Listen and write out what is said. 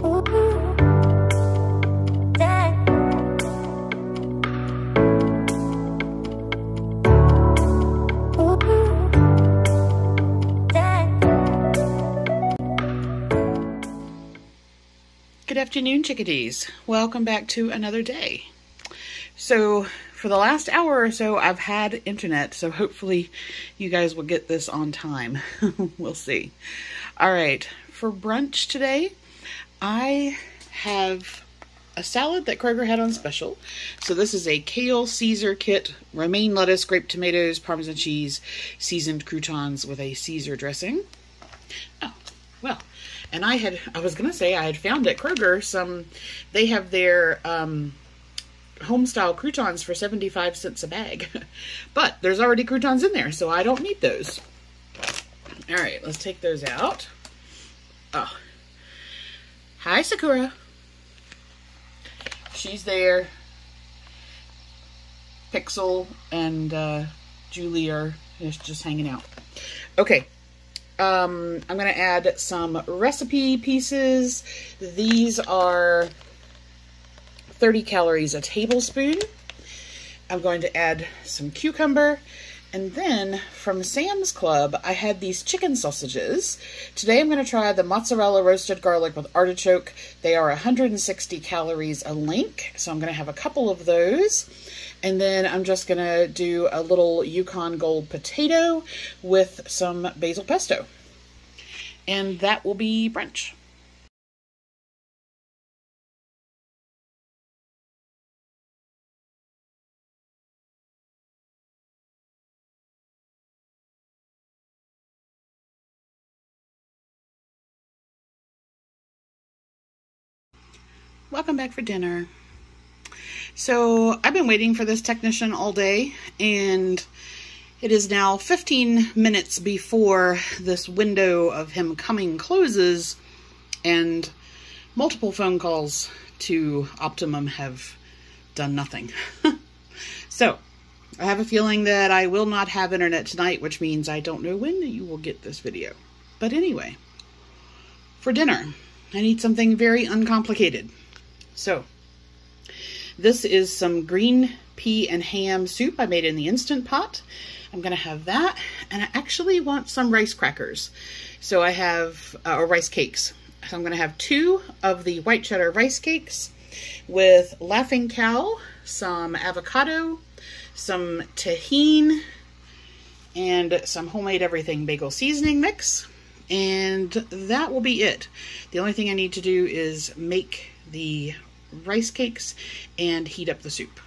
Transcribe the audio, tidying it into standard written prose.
Good afternoon, chickadees. Welcome back to another day. So for the last hour or so, I've had internet, so hopefully you guys will get this on time. We'll see. All right, for brunch today, I have a salad that Kroger had on special. So this is a Kale Caesar kit, romaine lettuce, grape tomatoes, Parmesan cheese, seasoned croutons with a Caesar dressing. Oh, well. And I was going to say I had found at Kroger they have their home-style croutons for 75 cents a bag. But there's already croutons in there, so I don't need those. All right, let's take those out. Oh. Hi, Sakura. She's there. Pixel and Julie are just hanging out. Okay. I'm going to add some recipe pieces. These are 30 calories a tablespoon. I'm going to add some cucumber. And then from Sam's Club, I had these chicken sausages. Today I'm going to try the mozzarella roasted garlic with artichoke. They are 160 calories a link. So I'm going to have a couple of those. And then I'm just going to do a little Yukon Gold potato with some Basil Pesto. And that will be brunch. Welcome back for dinner. So I've been waiting for this technician all day, and it is now 15 minutes before this window of him coming closes, and multiple phone calls to Optimum have done nothing. So I have a feeling that I will not have internet tonight, which means I don't know when you will get this video. But anyway, for dinner, I need something very uncomplicated. So this is some green pea and ham soup I made in the Instant Pot. I'm going to have that, and I actually want some rice crackers. So I have, or rice cakes. So I'm going to have 2 of the white cheddar rice cakes with Laughing Cow, some avocado, some tahini, and some homemade everything bagel seasoning mix. And that will be it. The only thing I need to do is make the rice cakes and heat up the soup.